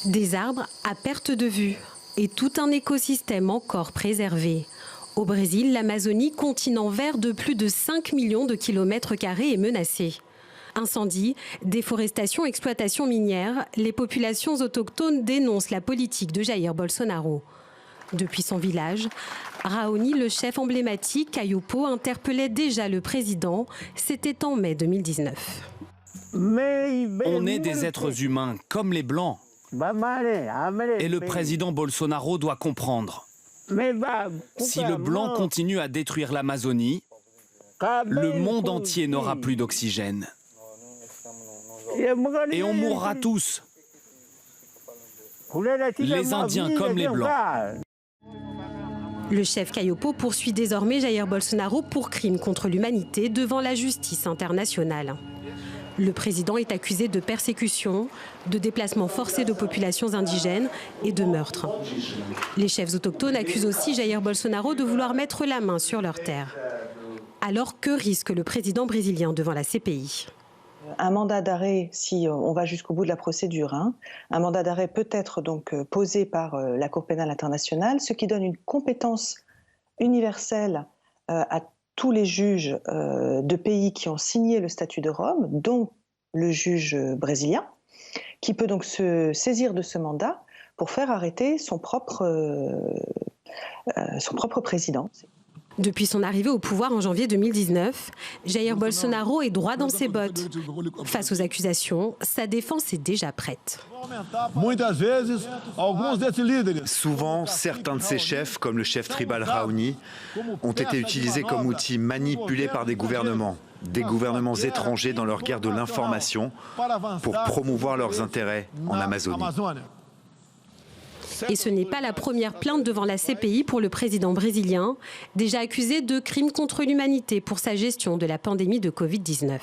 Des arbres à perte de vue et tout un écosystème encore préservé. Au Brésil, l'Amazonie, continent vert de plus de 5 millions de kilomètres carrés, est menacée. Incendies, déforestation, exploitation minière, les populations autochtones dénoncent la politique de Jair Bolsonaro. Depuis son village, Raoni, le chef emblématique, Caiopo, interpellait déjà le président. C'était en mai 2019. On est des êtres humains, comme les Blancs. Et le président Bolsonaro doit comprendre. Si le Blanc continue à détruire l'Amazonie, le monde entier n'aura plus d'oxygène. Et on mourra tous. Les Indiens comme les Blancs. Le chef Caiopo poursuit désormais Jair Bolsonaro pour crimes contre l'humanité devant la justice internationale. Le président est accusé de persécution, de déplacement forcé de populations indigènes et de meurtre. Les chefs autochtones accusent aussi Jair Bolsonaro de vouloir mettre la main sur leurs terres. Alors que risque le président brésilien devant la CPI ? Un mandat d'arrêt, si on va jusqu'au bout de la procédure, un mandat d'arrêt peut être donc posé par la Cour pénale internationale, ce qui donne une compétence universelle à tous les juges de pays qui ont signé le statut de Rome, dont le juge brésilien, qui peut donc se saisir de ce mandat pour faire arrêter son propre président. Depuis son arrivée au pouvoir en janvier 2019, Jair Bolsonaro est droit dans ses bottes. Face aux accusations, sa défense est déjà prête. Souvent, certains de ces chefs, comme le chef tribal Raoni, ont été utilisés comme outils manipulés par des gouvernements étrangers dans leur guerre de l'information pour promouvoir leurs intérêts en Amazonie. Et ce n'est pas la première plainte devant la CPI pour le président brésilien, déjà accusé de crimes contre l'humanité pour sa gestion de la pandémie de Covid-19.